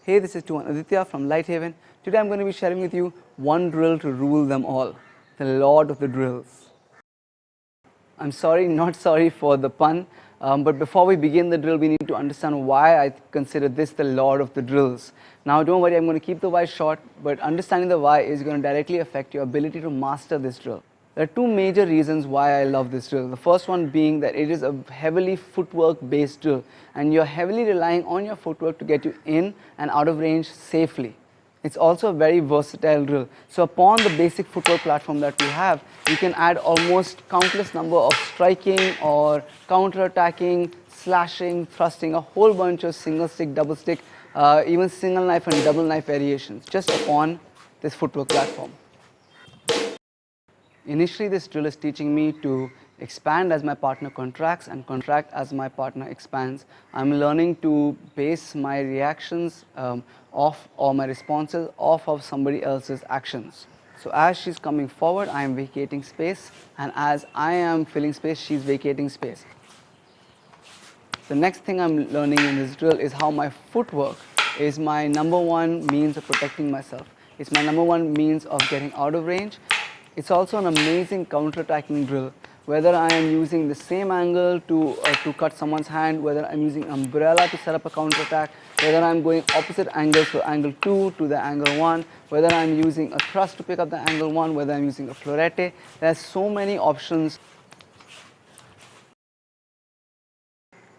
Hey, this is Tuan Aditya from LightHaven. Today I'm going to be sharing with you one drill to rule them all, the Lord of the Drills. I'm sorry, not sorry for the pun, but before we begin the drill, we need to understand why I consider this the Lord of the Drills. Now, don't worry, I'm going to keep the why short, but understanding the why is going to directly affect your ability to master this drill. There are two major reasons why I love this drill. The first one being that it is a heavily footwork based drill, and you're heavily relying on your footwork to get you in and out of range safely. It's also a very versatile drill. So upon the basic footwork platform that we have, you can add almost countless number of striking or counter-attacking, slashing, thrusting, a whole bunch of single stick, double stick, even single knife and double knife variations just upon this footwork platform. Initially, this drill is teaching me to expand as my partner contracts and contract as my partner expands. I'm learning to base my reactions off, or my responses off of somebody else's actions. So as she's coming forward, I am vacating space, and as I am filling space, she's vacating space. The next thing I'm learning in this drill is how my footwork is my number one means of protecting myself. It's my number one means of getting out of range. It's also an amazing counter-attacking drill. Whether I am using the same angle to cut someone's hand, whether I'm using umbrella to set up a counter-attack, whether I'm going opposite angles for angle 2 to the angle 1, whether I'm using a thrust to pick up the angle 1, whether I'm using a florete, there's so many options.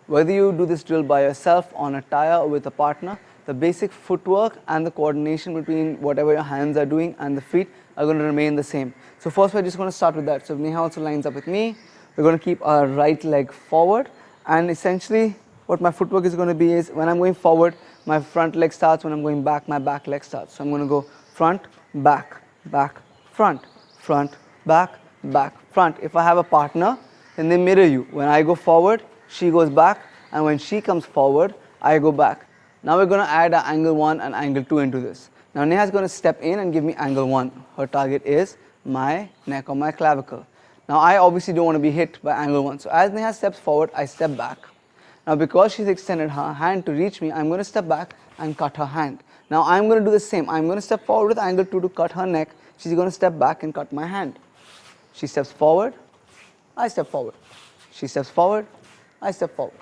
Whether you do this drill by yourself, on a tyre, or with a partner, the basic footwork and the coordination between whatever your hands are doing and the feet are going to remain the same. So first we're just going to start with that. So Neha also lines up with me. We're going to keep our right leg forward, and essentially what my footwork is going to be is when I'm going forward, my front leg starts. When I'm going back, my back leg starts. So I'm going to go front, back, back, front, front, back, back, front. If I have a partner, then they mirror you. When I go forward, she goes back, and when she comes forward, I go back. Now we're going to add an angle 1 and angle 2 into this. Now Neha is going to step in and give me angle 1. Her target is my neck or my clavicle. Now I obviously don't want to be hit by angle 1. So as Neha steps forward, I step back. Now because she's extended her hand to reach me, I'm going to step back and cut her hand. Now I'm going to do the same. I'm going to step forward with angle 2 to cut her neck. She's going to step back and cut my hand. She steps forward, I step forward. She steps forward, I step forward.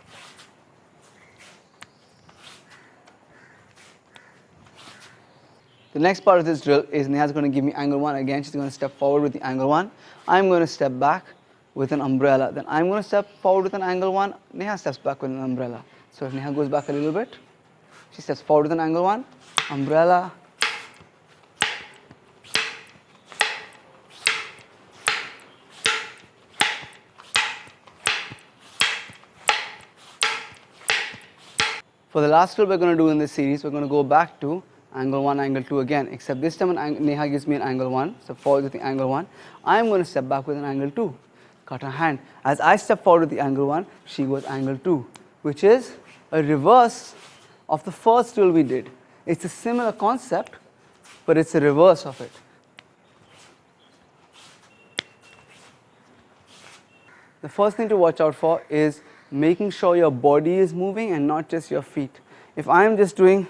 The next part of this drill is Neha is going to give me angle 1 again. She's going to step forward with the angle 1. I'm going to step back with an umbrella. Then I'm going to step forward with an angle 1. Neha steps back with an umbrella. So if Neha goes back a little bit, she steps forward with an angle 1, umbrella. For the last drill we're going to do in this series, we're going to go back to angle 1, angle 2 again, except this time Neha gives me an angle 1, so forward with the angle 1. I'm going to step back with an angle 2, cut her hand. As I step forward with the angle 1, she goes angle 2, which is a reverse of the first drill we did. It's a similar concept, but it's a reverse of it. The first thing to watch out for is making sure your body is moving and not just your feet. If I'm just doing,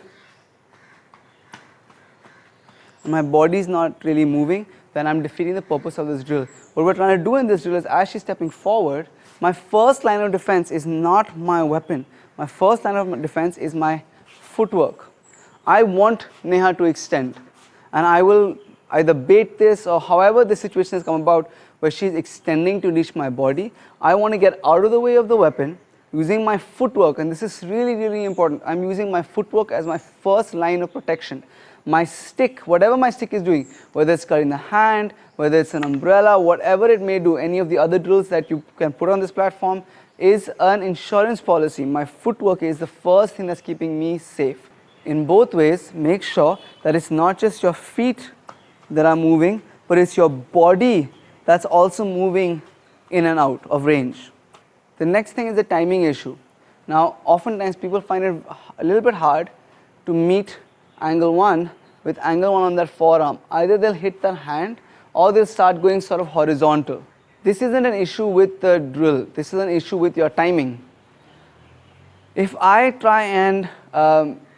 my body is not really moving, then I'm defeating the purpose of this drill. What we're trying to do in this drill is, as she's stepping forward, my first line of defense is not my weapon. My first line of defense is my footwork. I want Neha to extend, and I will either bait this or however the situation has come about where she's extending to reach my body. I want to get out of the way of the weapon using my footwork, and this is really, really important. I'm using my footwork as my first line of protection. My stick, whatever my stick is doing, whether it's cutting the hand, whether it's an umbrella, whatever it may do, any of the other drills that you can put on this platform, is an insurance policy. My footwork is the first thing that's keeping me safe. In both ways, make sure that it's not just your feet that are moving, but it's your body that's also moving in and out of range. The next thing is the timing issue. Now, oftentimes people find it a little bit hard to meet angle 1 with angle 1 on their forearm. Either they'll hit their hand or they'll start going sort of horizontal. This isn't an issue with the drill, this is an issue with your timing. If I try and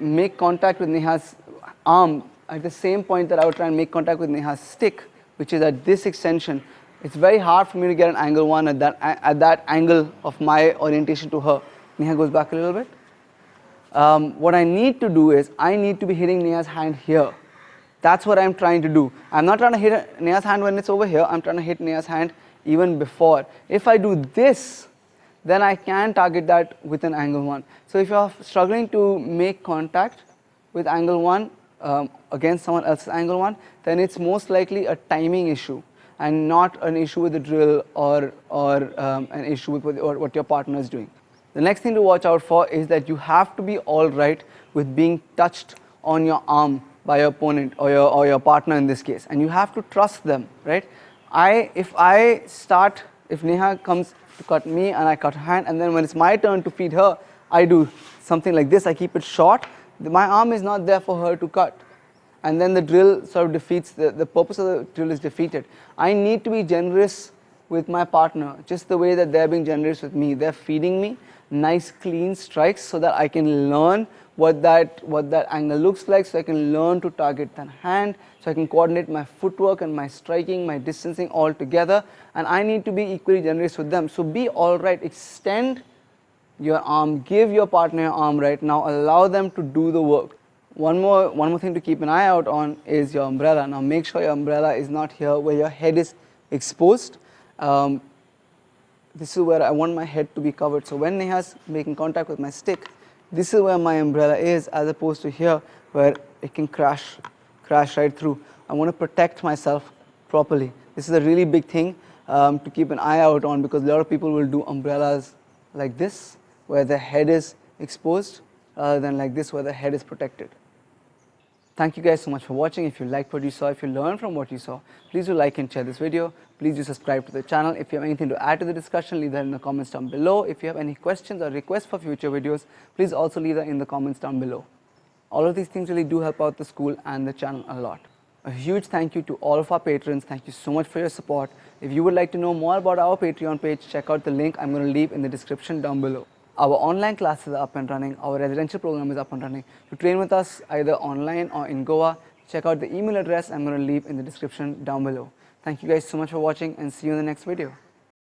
make contact with Neha's arm at the same point that I would try and make contact with Neha's stick, which is at this extension, it's very hard for me to get an angle 1 at that angle of my orientation to her. Neha goes back a little bit. What I need to do is, I need to be hitting Neha's hand here. That's what I'm trying to do. I'm not trying to hit Neha's hand when it's over here. I'm trying to hit Neha's hand even before. If I do this, then I can target that with an angle 1. So if you're struggling to make contact with angle 1 against someone else's angle 1, then it's most likely a timing issue and not an issue with the drill or an issue with what your partner is doing. The next thing to watch out for is that you have to be all right with being touched on your arm by your opponent or your partner in this case, and you have to trust them, right? If Neha comes to cut me and I cut her hand, and then when it's my turn to feed her, I do something like this, I keep it short, my arm is not there for her to cut. And then the drill sort of defeats, the purpose of the drill is defeated. I need to be generous with my partner, just the way that they're being generous with me. They're feeding me nice clean strikes so that I can learn what that angle looks like, so I can learn to target that hand, so I can coordinate my footwork and my striking, my distancing all together, and I need to be equally generous with them. So be all right, extend your arm, give your partner your arm right now, allow them to do the work. One more thing to keep an eye out on is your umbrella. Now make sure your umbrella is not here where your head is exposed. This is where I want my head to be covered. So when Neha's making contact with my stick, this is where my umbrella is, as opposed to here where it can crash right through. I want to protect myself properly. This is a really big thing to keep an eye out on, because a lot of people will do umbrellas like this where the head is exposed rather than like this where the head is protected. Thank you guys so much for watching. If you liked what you saw, if you learned from what you saw, please do like and share this video. Please do subscribe to the channel. If you have anything to add to the discussion, leave that in the comments down below. If you have any questions or requests for future videos, please also leave that in the comments down below. All of these things really do help out the school and the channel a lot. A huge thank you to all of our patrons. Thank you so much for your support. If you would like to know more about our Patreon page, check out the link I'm going to leave in the description down below. Our online classes are up and running. Our residential program is up and running. To train with us either online or in Goa, check out the email address I'm going to leave in the description down below. Thank you guys so much for watching, and see you in the next video.